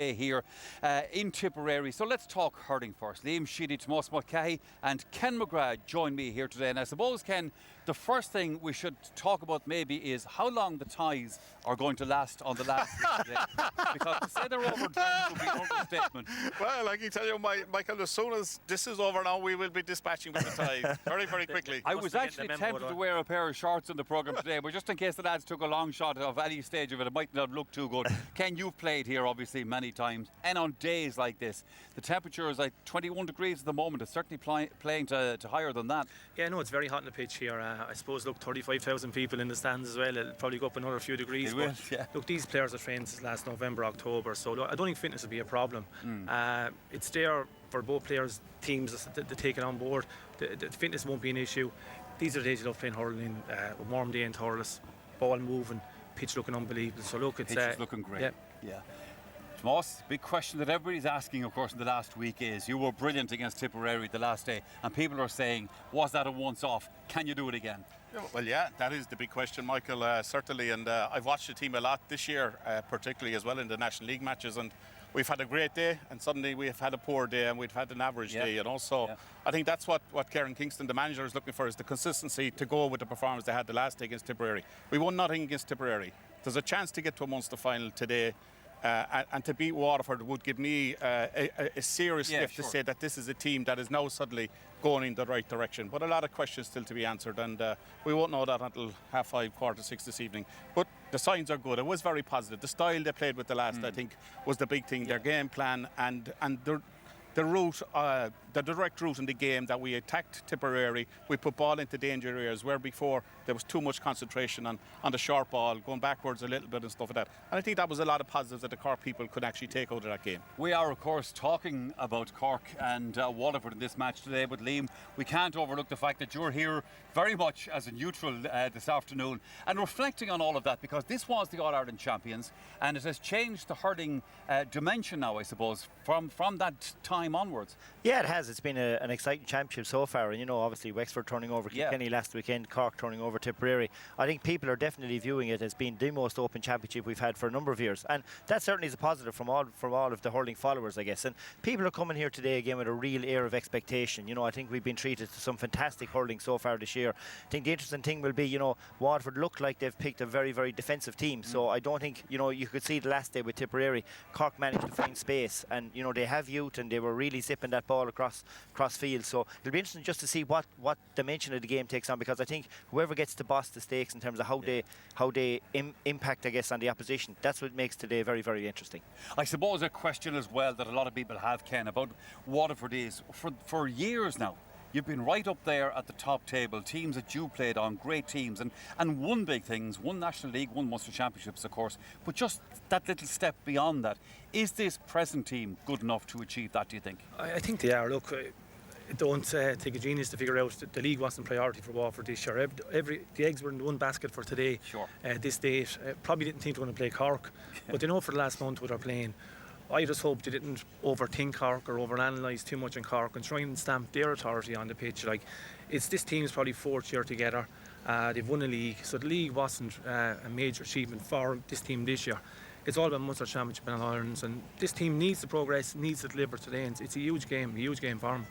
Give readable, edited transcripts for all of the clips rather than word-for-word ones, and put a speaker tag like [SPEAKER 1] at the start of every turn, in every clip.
[SPEAKER 1] here in Tipperary. So let's talk hurling first. Liam Sheedy, Tomás Mulcahy and Ken McGrath join me here today. And I suppose, Ken, the first thing we should talk about maybe is how long the ties are going to last on the last week today. Because to say they're over would be an understatement.
[SPEAKER 2] Well, I can tell you, Michael, as soon as this is over now, we will be dispatching with the ties very, very quickly.
[SPEAKER 1] I was actually tempted to wear a pair of shorts in the programme today, but just in case the lads took a long shot of any stage of it, it might not look too good. Ken, you've played here obviously many times, and on days like this, the temperature is like 21 degrees at the moment. It's certainly playing to higher than that.
[SPEAKER 3] Yeah, no, it's very hot on the pitch here. I suppose, look, 35,000 people in the stands as well. It'll probably go up another few degrees.
[SPEAKER 1] It will, yeah.
[SPEAKER 3] Look, these players are trained since last November, October, so look, I don't think fitness will be a problem. It's there for both players, teams to take it on board. The fitness won't be an issue. These are the days you love playing hurling, a warm day in Thurles, ball moving, pitch looking unbelievable. So look, it's
[SPEAKER 1] pitch is looking great. Yeah. Tomás, big question that everybody's asking, of course, in the last week is, you were brilliant against Tipperary the last day, and people are saying, was that a once-off? Can you do it again?
[SPEAKER 2] Well, yeah, that is the big question, Michael, certainly. And I've watched the team a lot this year, particularly as well in the National League matches. And we've had a great day, and suddenly we've had a poor day, and we've had an average day. And also, I think that's what Kieran Kingston, the manager, is looking for, is the consistency to go with the performance they had the last day against Tipperary. We won nothing against Tipperary. There's a chance to get to a Munster final today. And to beat Waterford would give me a serious lift to say that this is a team that is now suddenly going in the right direction. But a lot of questions still to be answered, and we won't know that until 5:30, 5:45 this evening. But the signs are good. It was very positive. The style they played with the last, I think, was the big thing. Their game plan and the route, the direct route in the game, that we attacked Tipperary, we put ball into danger areas where before there was too much concentration on the short ball, going backwards a little bit and stuff like that. And I think that was a lot of positives that the Cork people could actually take out of that game.
[SPEAKER 1] We are, of course, talking about Cork and Waterford in this match today, but Liam, we can't overlook the fact that you're here very much as a neutral this afternoon and reflecting on all of that, because this was the All-Ireland champions and it has changed the hurling dimension now, I suppose, from that time onwards.
[SPEAKER 4] Yeah, it has. It's been an exciting championship so far, and you know, obviously Wexford turning over Kilkenny last weekend, Cork turning over Tipperary. I think people are definitely viewing it as being the most open championship we've had for a number of years, and that certainly is a positive from all of the hurling followers, I guess. And people are coming here today again with a real air of expectation. You know, I think we've been treated to some fantastic hurling so far this year. I think the interesting thing will be, you know, Waterford look like they've picked a very, very defensive team. So I don't think, you know, you could see the last day with Tipperary, Cork managed to find space, and you know, they have youth and they were really zipping that ball across field. So it'll be interesting just to see what dimension of the game takes on, because I think whoever gets to boss the stakes in terms of how they impact, I guess, on the opposition, that's what makes today very, very interesting.
[SPEAKER 1] I suppose a question as well that a lot of people have, Ken, about Waterford is, for years now, you've been right up there at the top table, teams that you played on, great teams, and won big things, won National League, won Munster Championships, of course, but just that little step beyond that. Is this present team good enough to achieve that, do you think?
[SPEAKER 3] I think they are. Look, don't take a genius to figure out that the league wasn't priority for Waterford this year. The eggs were in one basket for today, this date. Probably didn't think they were going to play Cork, but they know for the last month what they're playing. I just hope they didn't overthink Cork or overanalyse too much in Cork and try and stamp their authority on the pitch. Like, it's this team's probably fourth year together. They've won a league, so the league wasn't a major achievement for this team this year. It's all about Munster Championship and All-Irelands, and this team needs to progress, needs to deliver today, and it's a huge game for them.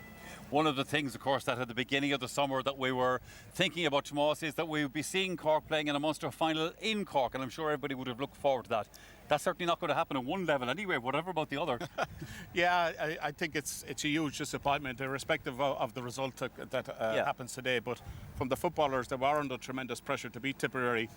[SPEAKER 1] One of the things, of course, that at the beginning of the summer that we were thinking about, Tomás, is that we would be seeing Cork playing in a Munster final in Cork, and I'm sure everybody would have looked forward to that. That's certainly not going to happen at one level anyway, whatever about the other.
[SPEAKER 2] Yeah, I think it's a huge disappointment, irrespective of the result that happens today. But from the footballers, they were under tremendous pressure to beat Tipperary.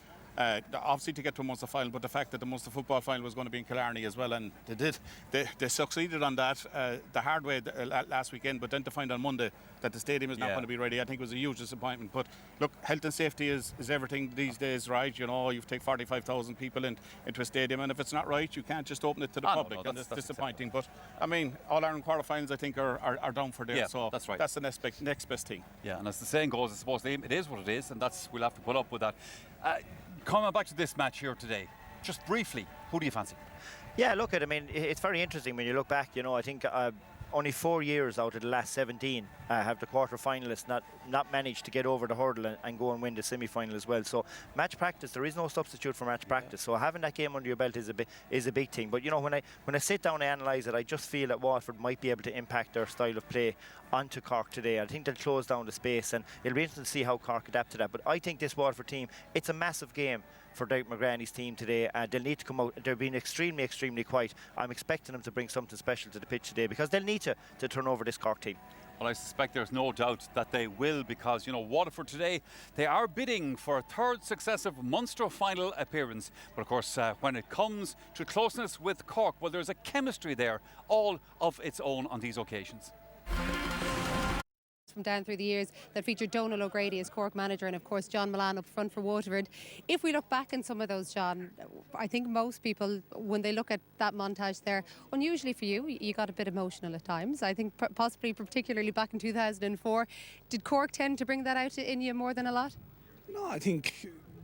[SPEAKER 2] Obviously to get to a Munster final, but the fact that the Munster football final was going to be in Killarney as well, and they did. They succeeded on that the hard way last weekend, but then to find on Monday that the stadium is not going to be ready, I think was a huge disappointment. But look, health and safety is everything these days, right? You know, you take 45,000 people into a stadium, and if it's not right, you can't just open it to the public, and it's disappointing. But I mean, All-Ireland quarterfinals, I think, are down for there, so
[SPEAKER 1] that's right.
[SPEAKER 2] That's the next best thing.
[SPEAKER 1] Yeah, and as the saying goes, I suppose, Liam, it is what it is, and we'll have to put up with that. Coming back to this match here today, just briefly, who do you fancy?
[SPEAKER 4] Yeah, look, I mean, it's very interesting when you look back. You know, I think only 4 years out of the last 17 have the quarter-finalists not managed to get over the hurdle and go and win the semi-final as well. So match practice, there is no substitute for match practice. So having that game under your belt is a big thing. But you know, when I sit down and analyse it, I just feel that Waterford might be able to impact their style of play onto Cork today. I think they'll close down the space, and it'll be interesting to see how Cork adapt to that. But I think this Waterford team, it's a massive game for Derek McGranney's team today. They'll need to come out. They're being extremely, extremely quiet. I'm expecting them to bring something special to the pitch today, because they'll need to turn over this Cork team.
[SPEAKER 1] Well, I suspect there's no doubt that they will, because, you know, Waterford today, they are bidding for a third successive Munster final appearance. But of course, when it comes to closeness with Cork, well, there's a chemistry there, all of its own on these occasions.
[SPEAKER 5] From down through the years that featured Donal O'Grady as Cork manager, and of course John Milan up front for Waterford. If we look back in some of those, John, I think most people, when they look at that montage there, unusually for you, you got a bit emotional at times. I think possibly particularly back in 2004. Did Cork tend to bring that out in you more than a lot?
[SPEAKER 6] No, I think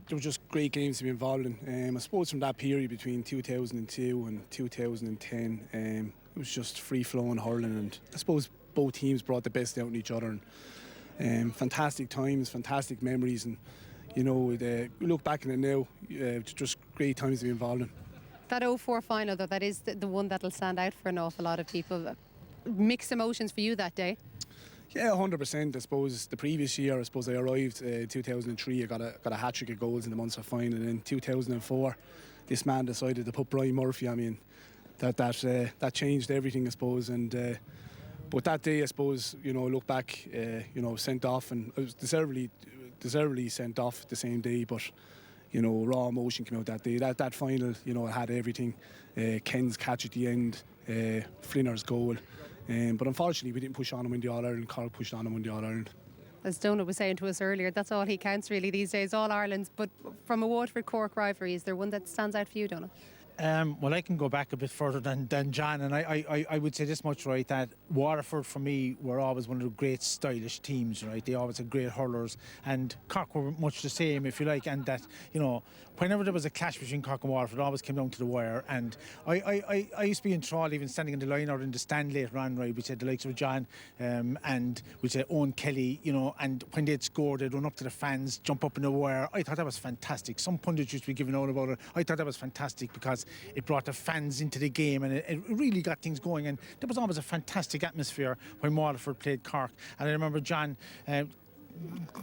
[SPEAKER 6] there were just great games to be involved in. I suppose from that period between 2002 and 2010, it was just free-flowing hurling, and I suppose both teams brought the best out in each other, and fantastic times, fantastic memories, and you know, we look back on it now, just great times to be involved in.
[SPEAKER 5] That 04 final though, that is the one that'll stand out for an awful lot of people. Mixed emotions for you that day?
[SPEAKER 6] Yeah, 100%. I suppose the previous year, I arrived 2003. I got a hat-trick of goals in the Munster final, and in 2004 this man decided to put Brian Murphy on me, and that changed everything, I suppose. And but that day, I suppose, you know, look back, you know, sent off, and I was deservedly sent off the same day, but you know, raw emotion came out that day. That final, you know, had everything. Ken's catch at the end, Flinner's goal, but unfortunately we didn't push on and win the All-Ireland. Cork pushed on and won the All-Ireland.
[SPEAKER 5] As Donal was saying to us earlier, that's all he counts really these days, all Ireland's. But from a Waterford-Cork rivalry, is there one that stands out for you, Donal?
[SPEAKER 7] Well, I can go back a bit further than John, and I would say this much, right, that Waterford for me were always one of the great stylish teams, right? They always had great hurlers, and Cork were much the same, if you like, and that, you know, whenever there was a clash between Cork and Waterford, it always came down to the wire. And I used to be enthralled even standing in the line or in the stand later on, right, which had the likes of John and which had Owen Kelly, you know, and when they'd scored, they'd run up to the fans, jump up in the wire. I thought that was fantastic. Some pundits used to be giving out about it. I thought that was fantastic because it brought the fans into the game, and it really got things going, and there was always a fantastic atmosphere when Waterford played Cork. And I remember John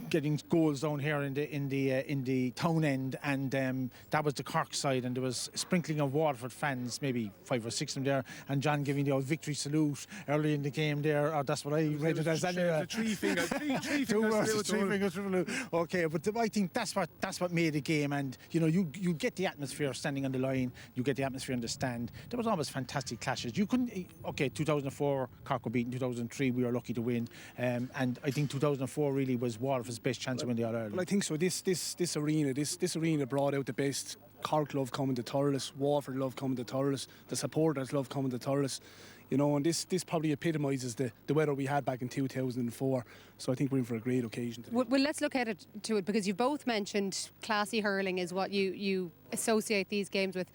[SPEAKER 7] getting goals down here in the town end, and that was the Cork side, and there was a sprinkling of Waterford fans, maybe 5 or 6 of them there, and John giving the old victory salute early in the game there, or that's what I read it as anyway.
[SPEAKER 6] The three fingers salute.
[SPEAKER 7] Okay, but I think that's what made the game, and you know, you get the atmosphere standing on the line, you get the atmosphere in the stand. There was always fantastic clashes. You couldn't, okay, 2004 Cork were beaten, 2003 we were lucky to win, and I think 2004 really was Waterford's best chance to win the All-Ireland.
[SPEAKER 6] Well, I think so. This arena brought out the best. Cork love coming to Thurles, Waterford love coming to Thurles, the supporters love coming to Thurles, you know, and this probably epitomises the weather we had back in 2004. So I think we're in for a great occasion today.
[SPEAKER 5] Well, let's look at it because you both mentioned classy hurling is what you associate these games with.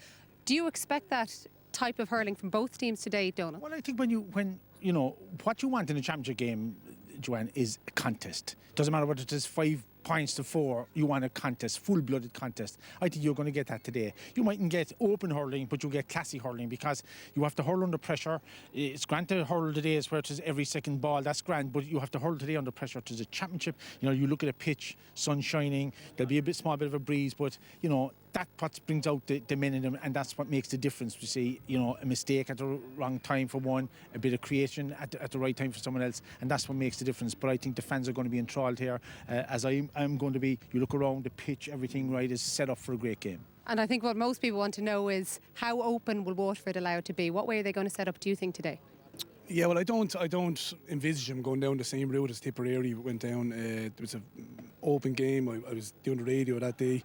[SPEAKER 5] Do you expect that type of hurling from both teams today, Donal?
[SPEAKER 7] Well, I think when you know what you want in a championship game, Joanne, is a contest. Doesn't matter whether it is 5 points to 4, you want a contest, full-blooded contest. I think you're going to get that today. You mightn't get open hurling, but you'll get classy hurling, because you have to hurl under pressure. It's grand to hurl today is where it is every second ball, that's grand, but you have to hurl today under pressure. It is a championship. You know, you look at a pitch, sun shining, there'll be a small bit of a breeze, but you know, that what brings out the men in them, and that's what makes the difference. We see, you know, a mistake at the wrong time for one, a bit of creation at the right time for someone else, and that's what makes the difference. But I think the fans are going to be enthralled here, as I'm going to be. You look around the pitch, everything right is set up for a great game.
[SPEAKER 5] And I think what most people want to know is how open will Waterford allow it to be? What way are they going to set up, do you think, today?
[SPEAKER 6] Yeah, well, I don't envisage them going down the same route as Tipperary went down. There was an open game. I was doing the radio that day.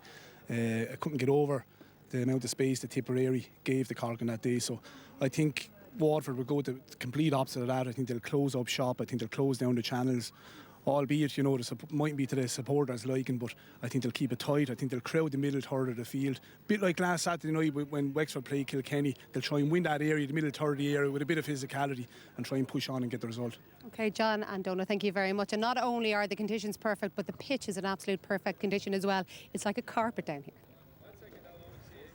[SPEAKER 6] I couldn't get over the amount of space that Tipperary gave the Cork on that day. So I think Waterford will go the complete opposite of that. I think they'll close up shop. I think they'll close down the channels. albeit, you know, mightn't be to the supporters liking, but I think they'll keep it tight. I think they'll crowd the middle third of the field. Bit like last Saturday night when Wexford played Kilkenny, they'll try and win that area, the middle third of the area, with a bit of physicality and try and push on and get the result.
[SPEAKER 5] Okay, John and Donal, thank you very much. And not only are the conditions perfect, but the pitch is an absolute perfect condition as well. It's like a carpet down here.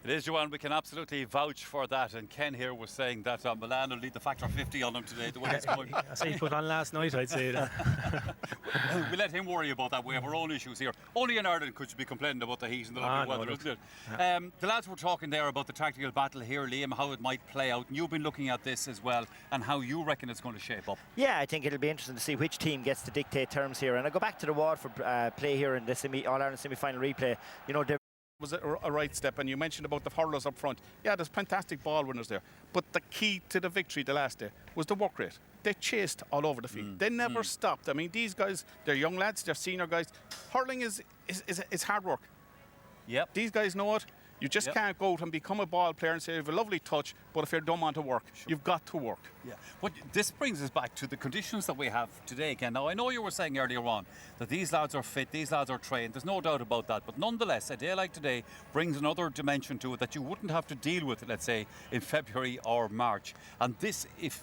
[SPEAKER 1] It is, Joanne. We can absolutely vouch for that. And Ken here was saying that Milan will lead the factor 50 on him today, the way it's going.
[SPEAKER 3] I say he put on last night, I'd say that.
[SPEAKER 1] We let him worry about that. We have our own issues here. Only in Ireland could you be complaining about the heat and the lovely weather, isn't it? The lads were talking there about the tactical battle here, Liam, how it might play out. And you've been looking at this as well and how you reckon it's going to shape up.
[SPEAKER 4] Yeah, I think it'll be interesting to see which team gets to dictate terms here. And I go back to the Waterford play here in the All-Ireland semi-final replay. You know,
[SPEAKER 2] was a right step, and you mentioned about the hurlers up front. Yeah, there's fantastic ball winners there, but the key to the victory the last day was the work rate. They chased all over the field. They never stopped. I mean, these guys, they're young lads, they're senior guys. Hurling is hard work.
[SPEAKER 1] Yep.
[SPEAKER 2] These guys know it. You just can't go out and become a ball player and say you have a lovely touch, but if you don't want to work, you've got to work.
[SPEAKER 1] Yeah. But this brings us back to the conditions that we have today again. Now, I know you were saying earlier on that these lads are fit, these lads are trained. There's no doubt about that. But nonetheless, a day like today brings another dimension to it that you wouldn't have to deal with, let's say, in February or March. And this, if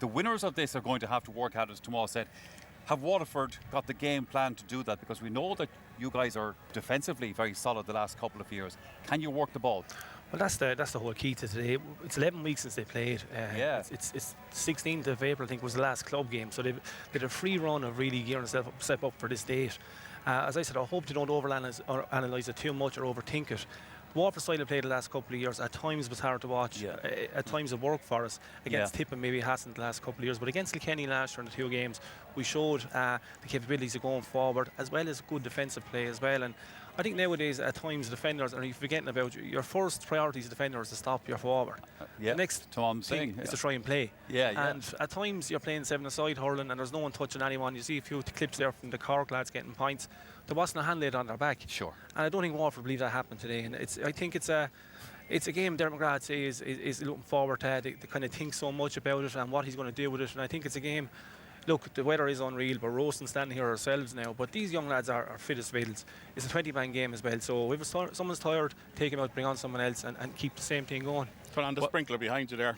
[SPEAKER 1] the winners of this are going to have to work hard, as Tomas said, have Waterford got the game plan to do that? Because we know that you guys are defensively very solid the last couple of years. Can you work the ball?
[SPEAKER 3] Well, that's the whole key to today. It's 11 weeks since they played. It's 16th of April, I think, was the last club game. So they did a free run of really gearing themselves up for this date. As I said, I hope they don't overanalyse it too much or overthink it. Waterford style of play the last couple of years at times was hard to watch. At times it worked for us. Against Tippin maybe it hasn't the last couple of years, but against Kilkenny last year in the 2 games we showed the capabilities of going forward as well as good defensive play as well. And I think nowadays at times defenders are forgetting about your first priority as a defender is to stop your forward. The next thing is to try and play. And at times you're playing 7-a-side hurling and there's no one touching anyone. You see a few clips there from the Cork lads getting points. There wasn't a hand laid on their back.
[SPEAKER 1] Sure.
[SPEAKER 3] And I don't think Waterford believe that happened today. And I think it's a game Dermot McGrath is looking forward to. They kind of think so much about it and what he's going to do with it. And I think it's a game. Look, the weather is unreal. We're roasting standing here ourselves now. But these young lads are fit as fiddles. It's a 20-man game as well. So if someone's tired, take him out, bring on someone else and keep the same thing going.
[SPEAKER 2] Turn on the sprinkler behind you there.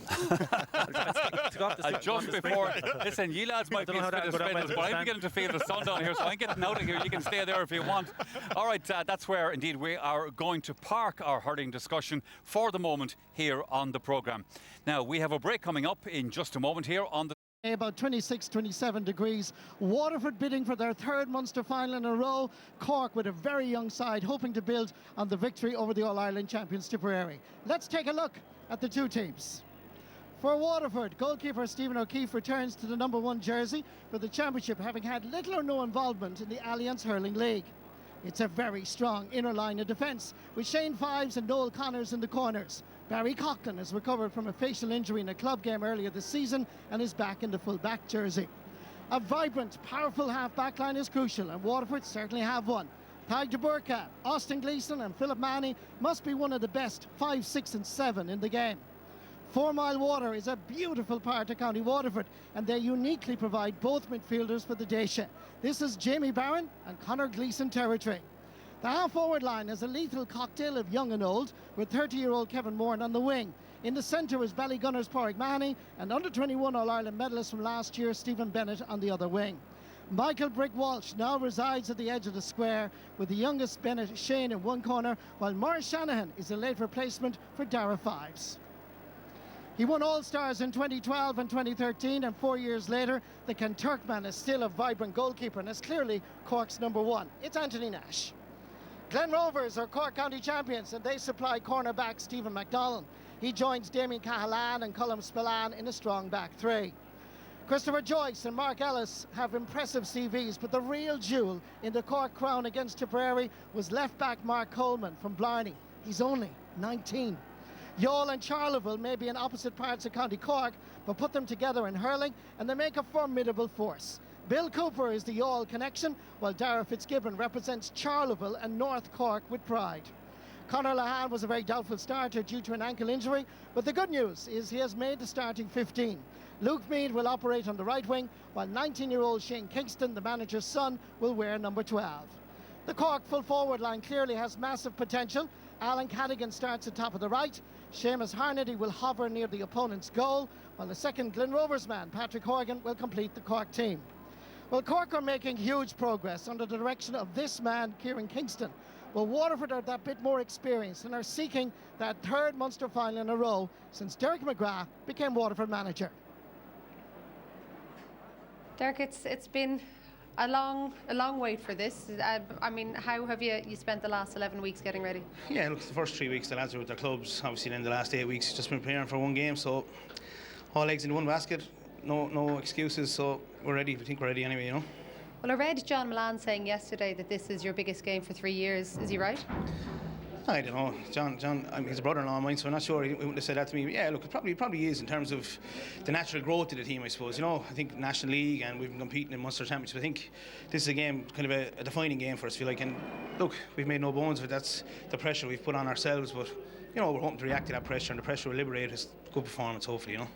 [SPEAKER 1] Just before, listen, you lads might be as fit as fiddles, but I'm beginning to feel the sun down here, so I'm getting out of here. You can stay there if you want. All right, that's where indeed we are going to park our hurling discussion for the moment here on the programme. Now, we have a break coming up in just a moment here on the
[SPEAKER 8] about 26-27 degrees. Waterford bidding for their 3rd Munster final in a row. Cork with a very young side hoping to build on the victory over the All-Ireland champions Tipperary. Let's take a look at the 2 teams. For Waterford, goalkeeper Stephen O'Keefe returns to the number 1 jersey for the championship, having had little or no involvement in the Alliance Hurling League. It's a very strong inner line of defence, with Shane Fives and Noel Connors in the corners. Barry Coughlin has recovered from a facial injury in a club game earlier this season and is back in the full-back jersey. A vibrant, powerful half-back line is crucial, and Waterford certainly have one. Tadhg de Burka, Austin Gleeson and Philip Manny must be one of the best 5, 6 and 7 in the game. 4 Mile Water is a beautiful part of County Waterford, and they uniquely provide both midfielders for the Daisha. This is Jamie Barron and Conor Gleeson territory. The half-forward line is a lethal cocktail of young and old, with 30-year-old Kevin Moran on the wing. In the centre is Ballygunner's Pádraig Mahony and under-21 All-Ireland medalist from last year, Stephen Bennett, on the other wing. Michael Brick Walsh now resides at the edge of the square, with the youngest Bennett Shane in one corner, while Maurice Shanahan is a late replacement for Dara Fives. He won All-Stars in 2012 and 2013, and 4 years later, the Kenturkman is still a vibrant goalkeeper and is clearly Cork's number 1. It's Anthony Nash. Glen Rovers are Cork County champions, and they supply cornerback Stephen McDonnell. He joins Damien Cahalan and Colm Spillane in a strong back 3. Christopher Joyce and Mark Ellis have impressive CVs, but the real jewel in the Cork crown against Tipperary was left-back Mark Coleman from Blarney. He's only 19. Youghal and Charleville may be in opposite parts of County Cork, but put them together in hurling and they make a formidable force. Bill Cooper is the Youghal connection, while Dara Fitzgibbon represents Charleville and North Cork with pride. Conor Lahan was a very doubtful starter due to an ankle injury, but the good news is he has made the starting 15. Luke Meade will operate on the right wing, while 19-year-old Shane Kingston, the manager's son, will wear number 12. The Cork full forward line clearly has massive potential. Alan Cadigan starts at top of the right. Seamus Harnedy will hover near the opponent's goal, while the second Glen Rovers man, Patrick Horgan, will complete the Cork team. Well, Cork are making huge progress under the direction of this man, Kieran Kingston. Well, Waterford are that bit more experienced and are seeking that third Munster final in a row since Derek McGrath became Waterford manager.
[SPEAKER 5] Derek, it's been a long wait for this. I mean, how have you spent the last 11 weeks getting ready?
[SPEAKER 9] Yeah, look, the first 3 weeks the lads were with their clubs. Obviously, then the last 8 weeks just been preparing for one game. So all eggs in one basket, no excuses. So we're ready. I think we're ready anyway, you know.
[SPEAKER 5] Well, I read John Milan saying yesterday that this is your biggest game for 3 years. Is he right?
[SPEAKER 9] I don't know. John, I mean, he's a brother-in-law of mine, so I'm not sure he wouldn't have said that to me. But yeah, look, it probably is in terms of the natural growth of the team, I suppose. You know, I think National League and we've been competing in Munster Championship. I think this is a game, kind of a defining game for us, I feel like. And look, we've made no bones of it. That's the pressure we've put on ourselves. But, you know, we're hoping to react to that pressure, and the pressure will liberate us. Good performance, hopefully, you know.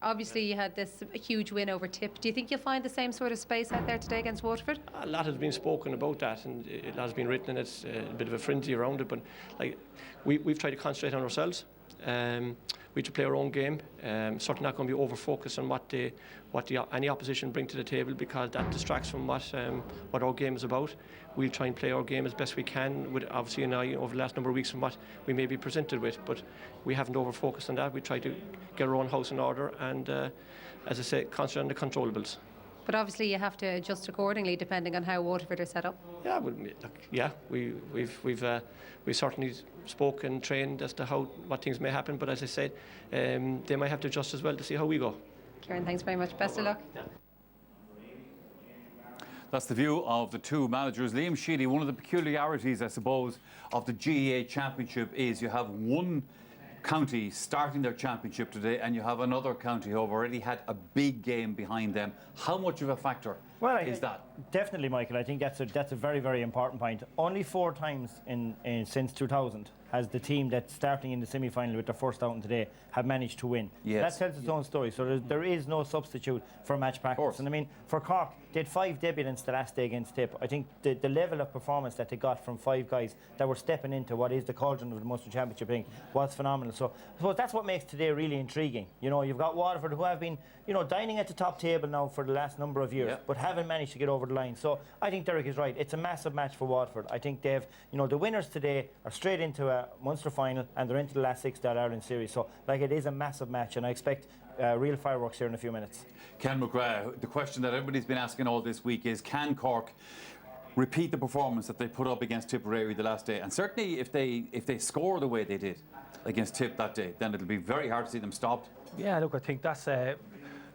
[SPEAKER 5] Obviously, you had this huge win over Tip. Do you think you'll find the same sort of space out there today against Waterford?
[SPEAKER 10] A lot has been spoken about that, and a lot has been written, and it's a bit of a frenzy around it. But like, we've tried to concentrate on ourselves. We to play our own game. Certainly not going to be over focused on what any opposition bring to the table, because that distracts from what our game is about. We'll try and play our game as best we can, with obviously over the last number of weeks from what we may be presented with. But we haven't over focused on that. We try to get our own house in order and, as I say, concentrate on the controllables.
[SPEAKER 5] But obviously you have to adjust accordingly depending on how Waterford are set up.
[SPEAKER 10] Yeah, we've certainly spoken, trained as to what things may happen. But as I said, they might have to adjust as well to see how we go.
[SPEAKER 5] Kieran, thanks very much. Best of luck.
[SPEAKER 1] That's the view of the two managers. Liam Sheedy, one of the peculiarities, I suppose, of the GAA Championship is you have one county starting their championship today, and you have another county who have already had a big game behind them. How much of a factor is that?
[SPEAKER 4] Definitely, Michael. I think that's a very, very important point. Only 4 times since 2000 has the team that's starting in the semi-final with their first outing today have managed to win.
[SPEAKER 1] Yes.
[SPEAKER 4] That tells its own story. So there is no substitute for match practice. And I mean, for Cork, they had 5 debutants the last day against Tip. I think the level of performance that they got from 5 guys that were stepping into what is the cauldron of the Munster Championship thing was phenomenal. So I suppose that's what makes today really intriguing. You know, you've got Waterford, who have been, you know, dining at the top table now for the last number of years, but haven't managed to get over the line. So I think Derek is right. It's a massive match for Waterford. I think they've, you know, the winners today are straight into a Munster final, and they're into the last 6 All-Ireland series. So, like, it is a massive match, and I expect real fireworks here in a few minutes.
[SPEAKER 1] Ken McGrath, the question that everybody's been asking all this week is, can Cork repeat the performance that they put up against Tipperary the last day? And certainly if they score the way they did against Tip that day, then it'll be very hard to see them stopped.
[SPEAKER 3] Yeah, look, I think that's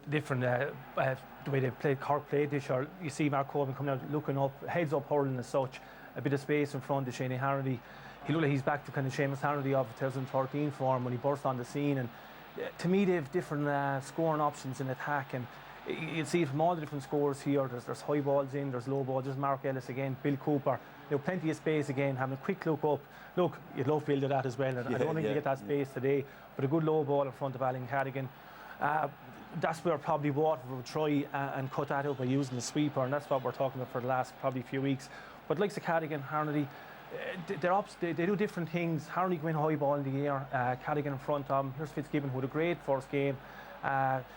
[SPEAKER 3] different the way they played. Cork played this year. You see Mark Coben coming out, looking up, heads up, hurling as such, a bit of space in front of Shane Harnedy. He looked like he's back to kind of Seamus Harnedy of 2013 form when he burst on the scene. And to me, they have different scoring options in attack. And you'll see from all the different scores here, there's high balls in, there's low balls. There's Mark Ellis again, Bill Cooper. You know, plenty of space again, having a quick look up. Look, you'd love Bill to that as well. And I don't think you get that space today, but a good low ball in front of Alan Cadigan. That's where probably Waterford will try and cut that out by using the sweeper, and that's what we're talking about for the last probably few weeks. But like the Cadigan, Harnedy, they do different things. Harnedy go in high ball in the air, Cadigan in front of him. Here's Fitzgibbon who had a great first game.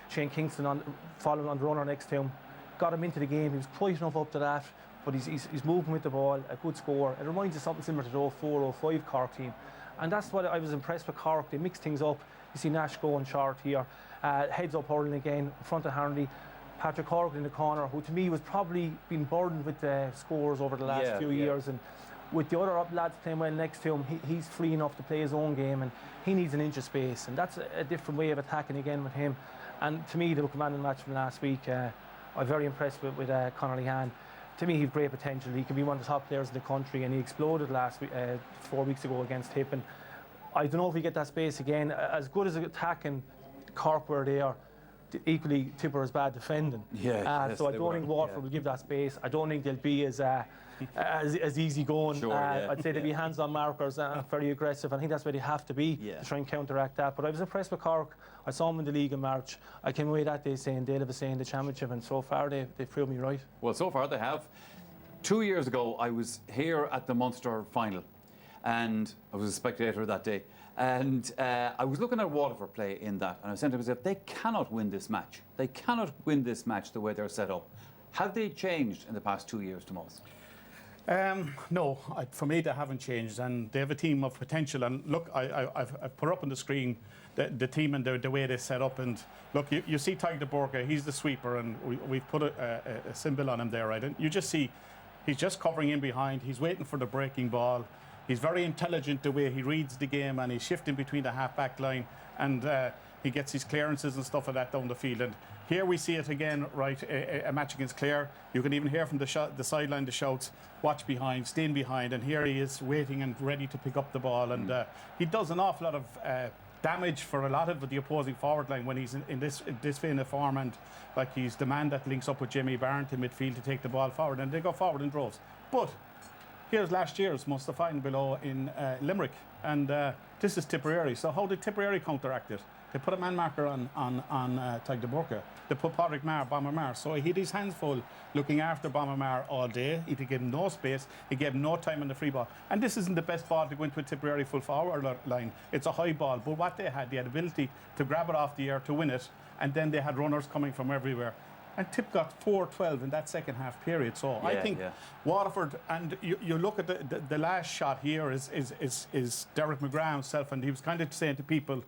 [SPEAKER 3] Shane Kingston following on the runner next to him. Got him into the game. He was quite enough up to that, but he's moving with the ball, a good score. It reminds us something similar to the 04-05 Cork team. And that's what I was impressed with Cork. They mix things up. You see Nash going short here. Heads up hurling again in front of Harnedy. Patrick Horgan in the corner, who to me was probably been burdened with the scores over the last few years. And with the other lads playing well next to him, he's free enough to play his own game, and he needs an inch of space. And that's a different way of attacking again with him. And to me, the commanding match from last week, I'm very impressed with Conor Lehan. To me, he's great potential. He can be one of the top players in the country, and he exploded last week, 4 weeks ago against Tip. And I don't know if we get that space again. As good as attacking Cork where they are, equally Tipper is bad defending.
[SPEAKER 1] So
[SPEAKER 3] I don't think Waterford will give that space. I don't think they'll be as as easy going.
[SPEAKER 1] Sure,
[SPEAKER 3] I'd say they'd be hands-on markers and very aggressive. I think that's where they have to be to try and counteract that. But I was impressed with Cork. I saw them in the league in March. I came away that day saying they'll have a say in the championship, and so far they've proved me right.
[SPEAKER 1] Well, so far they have. 2 years ago, I was here at the Munster final, and I was a spectator that day. And I was looking at Waterford play in that, and I was saying to myself, they cannot win this match. They cannot win this match the way they're set up. Have they changed in the past 2 years, Tomas?
[SPEAKER 2] No, for me they haven't changed, and they have a team of potential. And look, I've put up on the screen the team and the way they set up. And look, you see Tyg de Borca, he's the sweeper, and we've put a symbol on him there, right? And you just see he's just covering in behind. He's waiting for the breaking ball. He's very intelligent the way he reads the game, and he's shifting between the half-back line, and he gets his clearances and stuff like that down the field. And here we see it again, right, a match against Clare. You can even hear from the sideline the shouts, watch behind, stand behind, and here he is waiting and ready to pick up the ball. And he does an awful lot of damage for a lot of the opposing forward line when he's in this vein of form, and like he's the man that links up with Jamie Barrett in midfield to take the ball forward, and they go forward in droves. But here's last year's Munster final below in Limerick, and this is Tipperary. So how did Tipperary counteract it? They put a man marker on Tyg de Borca. They put Padraig Mar, Bomber Mar. So he had his hands full looking after Bomber Mar all day. He gave him no space. He gave him no time on the free ball. And this isn't the best ball to go into a Tipperary full forward line. It's a high ball. But what they had ability to grab it off the air to win it. And then they had runners coming from everywhere. And Tip got 4-12 in that second half period. So I think Waterford, and you look at the last shot here is Derek McGrath himself, and he was kind of saying to people,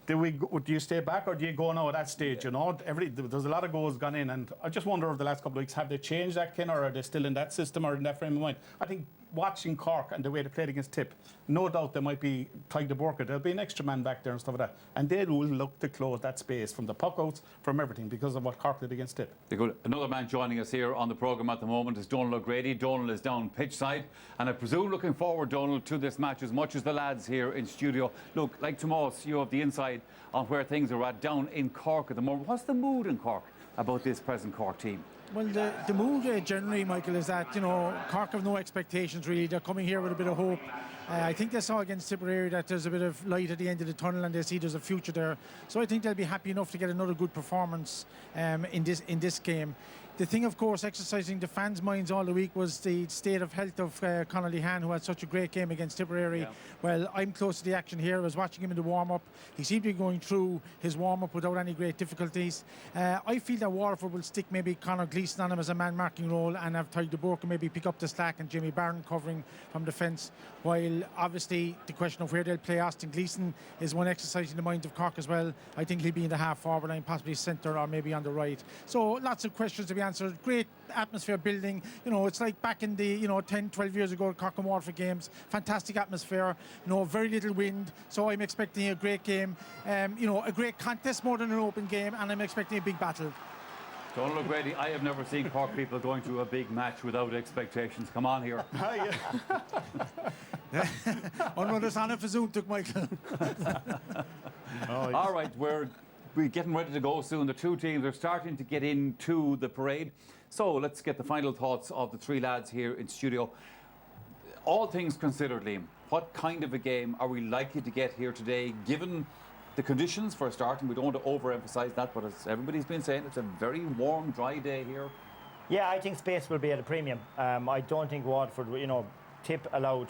[SPEAKER 2] do you stay back or do you go now at that stage? You know, there's a lot of goals gone in, and I just wonder over the last couple of weeks, have they changed that, Ken, or are they still in that system or in that frame of mind? I think watching Cork and the way they played against Tip, no doubt there might be Tyg de Borca. There'll be an extra man back there and stuff like that, and they will look to close that space from the puck outs, from everything, because of what Cork did against Tip.
[SPEAKER 1] Another man joining us here on the programme at the moment is Donal O'Grady. Donal is down pitch side, and I presume looking forward, Donal, to this match as much as the lads here in studio. Look, like Tomas, you have the insight on where things are at down in Cork at the moment. What's the mood in Cork about this present Cork team?
[SPEAKER 7] Well, the mood generally, Michael, is that, you know, Cork have no expectations really. They're coming here with a bit of hope. I think they saw against Tipperary that there's a bit of light at the end of the tunnel, and they see there's a future there. So I think they'll be happy enough to get another good performance in this game. The thing, of course, exercising the fans' minds all the week was the state of health of Conor Lehan, who had such a great game against Tipperary. Yeah. Well, I'm close to the action here. I was watching him in the warm-up. He seemed to be going through his warm-up without any great difficulties. I feel that Waterford will stick maybe Conor Gleeson on him as a man-marking role and have Tyg de Borca maybe pick up the slack and Jamie Barron covering from defence, while obviously the question of where they'll play Austin Gleeson is one exercising the mind of Cork as well. I think he'll be in the half-forward line, possibly centre or maybe on the right. So lots of questions to be answered. Great atmosphere building. You know, it's like back in the 10, 12 years ago Cork and Waterford games. Fantastic atmosphere. Very little wind. So I'm expecting a great game. A great contest more than an open game, and I'm expecting a big battle.
[SPEAKER 1] Donal O'Grady, I have never seen Cork people going to a big match without expectations. Come on here.
[SPEAKER 7] Oh no, there's Anna Fazoon took Michael.
[SPEAKER 1] All right, we're getting ready to go soon. The two teams are starting to get into the parade. So let's get the final thoughts of the three lads here in studio. All things considered, Liam, what kind of a game are we likely to get here today, given the conditions for a start? And we don't want to overemphasise that, but as everybody's been saying, it's a very warm, dry day here.
[SPEAKER 4] Yeah, I think space will be at a premium. I don't think Waterford, Tip allowed...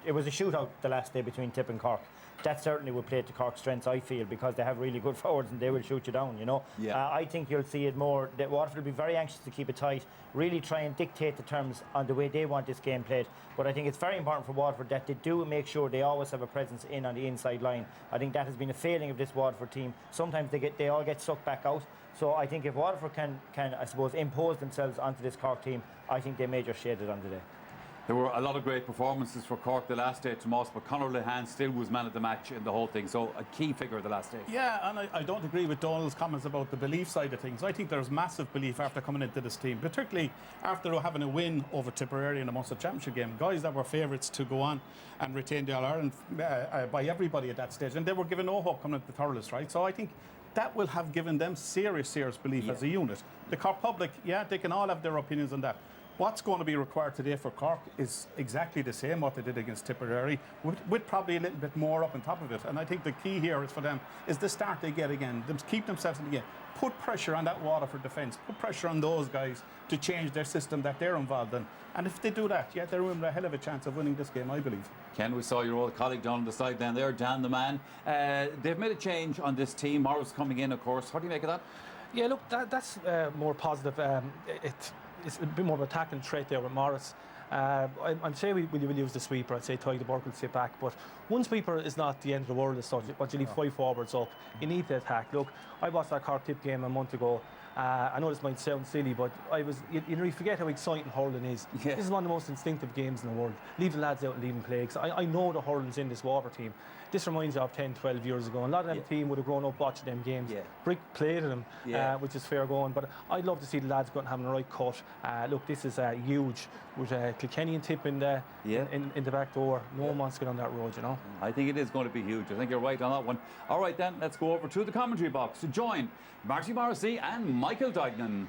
[SPEAKER 4] It was a shootout the last day between Tip and Cork. That certainly will play to Cork's strengths, I feel, because they have really good forwards and they will shoot you down, Yeah. I think you'll see it more. That Waterford will be very anxious to keep it tight, really try and dictate the terms on the way they want this game played. But I think it's very important for Waterford that they do make sure they always have a presence in on the inside line. I think that has been a failing of this Waterford team. Sometimes they all get sucked back out. So I think if Waterford can I suppose, impose themselves onto this Cork team, I think they may just shade it on today.
[SPEAKER 1] There were a lot of great performances for Cork the last day, Tomas, but Conor Lehan still was man of the match in the whole thing, so a key figure the last day.
[SPEAKER 2] Yeah, and I don't agree with Donald's comments about the belief side of things. I think there's massive belief after coming into this team, particularly after having a win over Tipperary in the Munster Championship game. Guys that were favourites to go on and retain the All-Ireland by everybody at that stage, and they were given no hope coming into the Thurles, right? So I think that will have given them serious belief as a unit. The Cork public, they can all have their opinions on that. what's going to be required today for Cork is exactly the same what they did against Tipperary, with probably a little bit more up on top of it. And I think the key here is for them is the start they get again, them keep themselves in the game, put pressure on that Waterford defence, put pressure on those guys to change their system that they're involved in. And if they do that, yeah, they're in a hell of a chance of winning this game, I believe.
[SPEAKER 1] Ken, we saw your old colleague down on the sideline there, Dan the man. They've made a change on this team. Morris coming in, of course. What do you make of that?
[SPEAKER 3] Yeah, look, that's more positive. It's a bit more of an attacking threat there with Morris. I'd say we will use the sweeper. I'd say Tyler Burke will sit back. But one sweeper is not the end of the world as such. But you leave 5 forwards up. You need to attack. Look, I watched that Cork Tip game a month ago. I know this might sound silly, but you forget how exciting hurling is.
[SPEAKER 1] Yeah.
[SPEAKER 3] This is one of the most instinctive games in the world. Leave the lads out and leave them play. I know the hurling's in this Waterford team. This reminds you of 10, 12 years ago. A lot of them team would have grown up watching them games. Brick played them, which is fair going. But I'd love to see the lads go and having the right cut. Look, this is huge. With Kilkenny and Tip in the back door. No one wants to get on that road, you know.
[SPEAKER 1] I think it is going to be huge. I think you're right on that one. All right, then, let's go over to the commentary box to join Marty Morrissey and Michael Duignan.